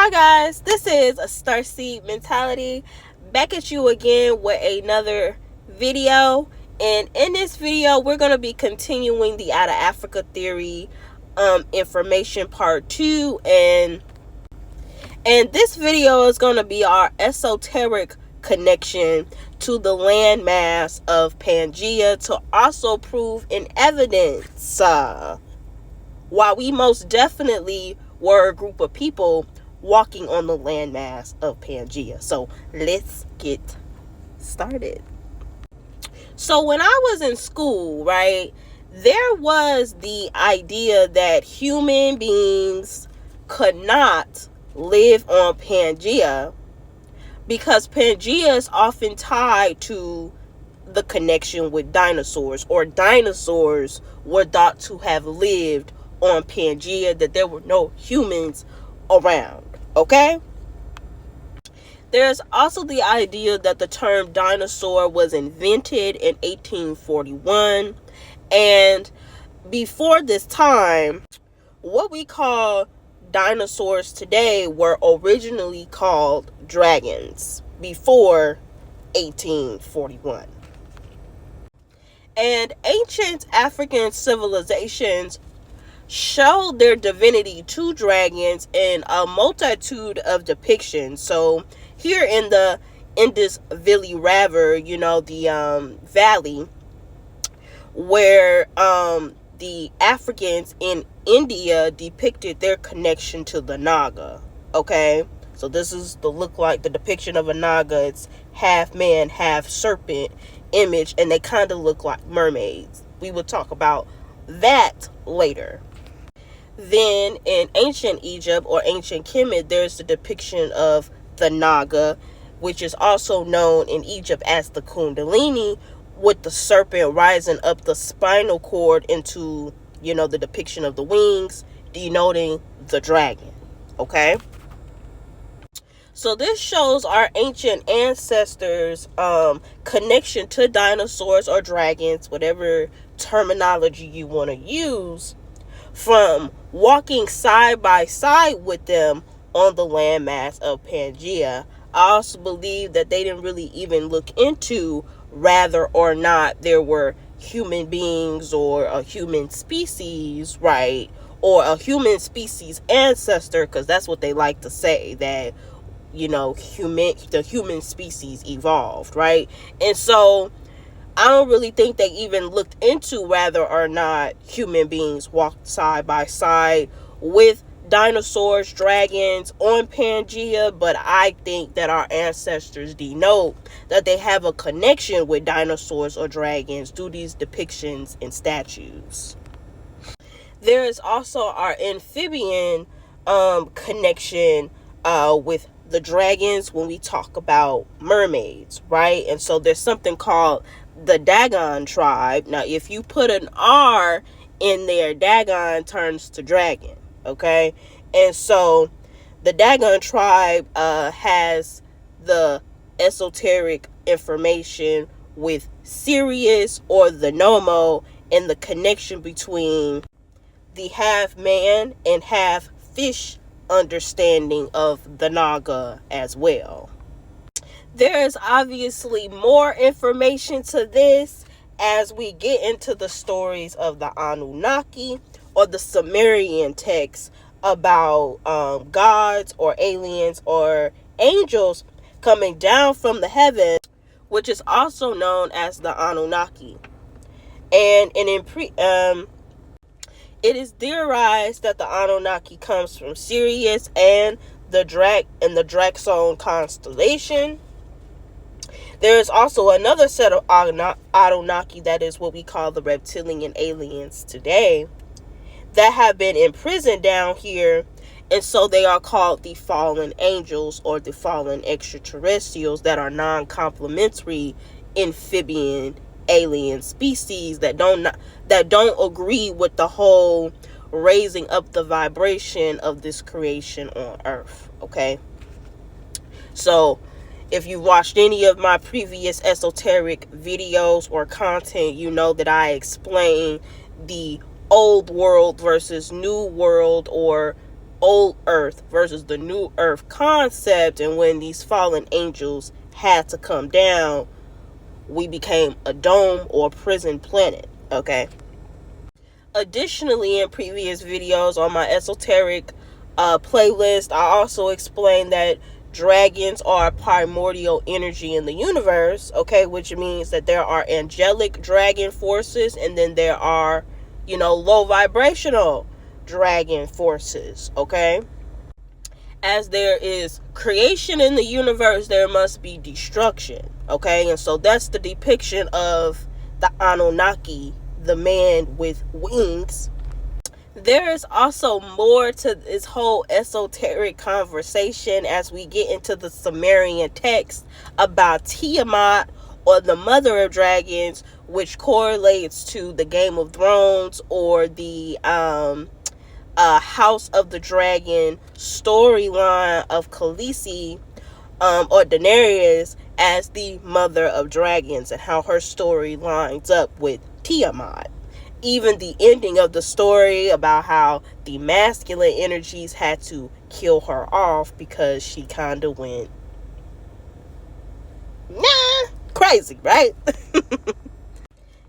Hi guys, this is a Starseed Mentality, back at you again with another video. And in this video, we're going to be continuing the Out of Africa Theory information part 2. And this video is going to be our esoteric connection to the landmass of Pangea to also prove in evidence while we most definitely were a group of people walking on the landmass of Pangea. So let's get started. So when I was in school, right, there was the idea that human beings could not live on Pangea because Pangea is often tied to the connection with dinosaurs, or dinosaurs were thought to have lived on Pangea, that there were no humans around. Okay? There's also the idea that the term dinosaur was invented in 1841, and before this time, what we call dinosaurs today were originally called dragons before 1841. And ancient African civilizations showed their divinity to dragons in a multitude of depictions. So here in the Indus Valley River, the valley where the Africans in India depicted their connection to the Naga. Okay, so this is the depiction of a Naga. It's half man, half serpent image, and they kind of look like mermaids. We will talk about that later. Then in ancient Egypt or ancient Kemet, there's the depiction of the Naga, which is also known in Egypt as the Kundalini, with the serpent rising up the spinal cord into, the depiction of the wings, denoting the dragon. Okay? So this shows our ancient ancestors' connection to dinosaurs or dragons, whatever terminology you want to use, from walking side by side with them on the landmass of Pangea. I also believe that they didn't really even look into whether or not there were human beings or a human species, right? Or a human species ancestor, because that's what they like to say, that, the human species evolved, right? And so I don't really think they even looked into whether or not human beings walked side by side with dinosaurs, dragons on Pangea, but I think that our ancestors denote that they have a connection with dinosaurs or dragons through these depictions and statues. There is also our amphibian connection with the dragons when we talk about mermaids, right? And so there's something called the Dagon tribe. Now, if you put an R in there, Dagon turns to dragon, okay? And so the Dagon tribe has the esoteric information with Sirius or the Nomo, and the connection between the half man and half fish understanding of the Naga as well. There is obviously more information to this as we get into the stories of the Anunnaki or the Sumerian texts about gods or aliens or angels coming down from the heavens, which is also known as the Anunnaki. And it is theorized that the Anunnaki comes from Sirius and the Draxon constellation. There is also another set of Anunnaki, that is what we call the reptilian aliens today, that have been imprisoned down here, and so they are called the fallen angels or the fallen extraterrestrials, that are non-complementary amphibian alien species that don't agree with the whole raising up the vibration of this creation on Earth. Okay, so if you've watched any of my previous esoteric videos or content, you know that I explain the old world versus new world, or old earth versus the new earth concept, and when these fallen angels had to come down, we became a dome or prison planet. Okay. Additionally, in previous videos on my esoteric playlist, I also explained that dragons are primordial energy in the universe, okay, which means that there are angelic dragon forces, and then there are, low vibrational dragon forces, okay? As there is creation in the universe, there must be destruction, okay? And so that's the depiction of the Anunnaki, the man with wings. There is also more to this whole esoteric conversation as we get into the Sumerian text about Tiamat, or the mother of dragons, which correlates to the Game of Thrones or the House of the Dragon storyline of Khaleesi, or Daenerys, as the mother of dragons, and how her story lines up with Tiamat. Even the ending of the story about how the masculine energies had to kill her off because she kind of went, crazy, right?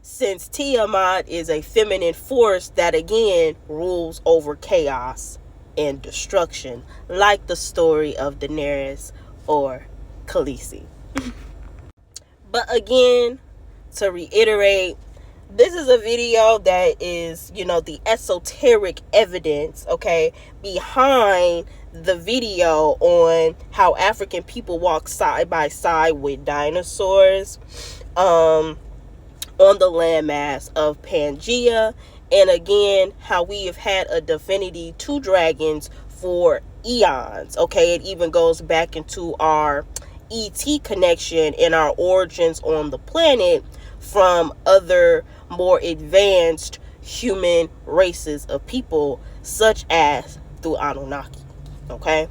Since Tiamat is a feminine force that again rules over chaos and destruction, like the story of Daenerys or Khaleesi. But again, to reiterate, this is a video that is, the esoteric evidence, okay, behind the video on how African people walk side by side with dinosaurs on the landmass of Pangea. And again, how we have had a divinity to dragons for eons, okay? It even goes back into our ET connection and our origins on the planet from other more advanced human races of people, such as the Anunnaki, okay,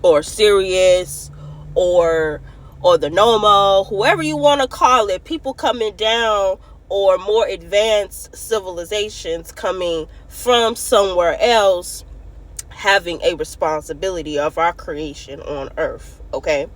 or Sirius, or the Nomo, whoever you want to call it, people coming down, or more advanced civilizations coming from somewhere else, having a responsibility of our creation on Earth, okay?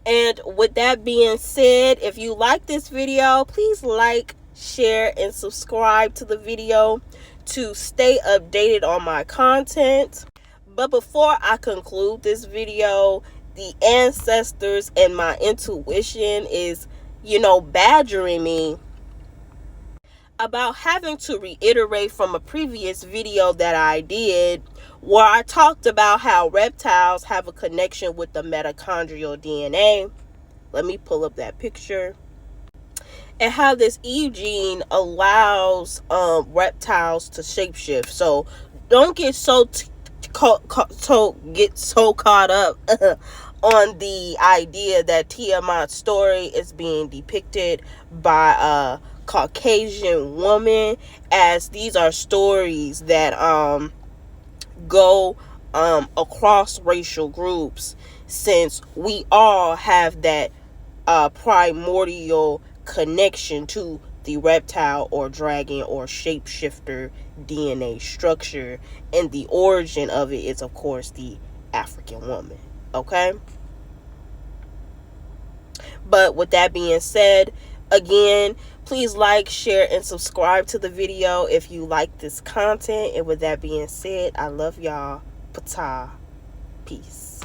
And with that being said, if you like this video, please like, share, and subscribe to the video to stay updated on my content. But before I conclude this video, the ancestors and my intuition is, badgering me about having to reiterate from a previous video that I did, where I talked about how reptiles have a connection with the mitochondrial DNA. Let me pull up that picture. And how this Eve gene allows reptiles to shapeshift. So don't get so caught up on the idea that Tiamat's story is being depicted by a Caucasian woman, as these are stories that go across racial groups, since we all have that primordial connection to the reptile or dragon or shapeshifter DNA structure, and the origin of it is, of course, the African woman, okay? But with that being said, again, please like, share, and subscribe to the video if you like this content. And with that being said, I love y'all. Pt.2. Peace.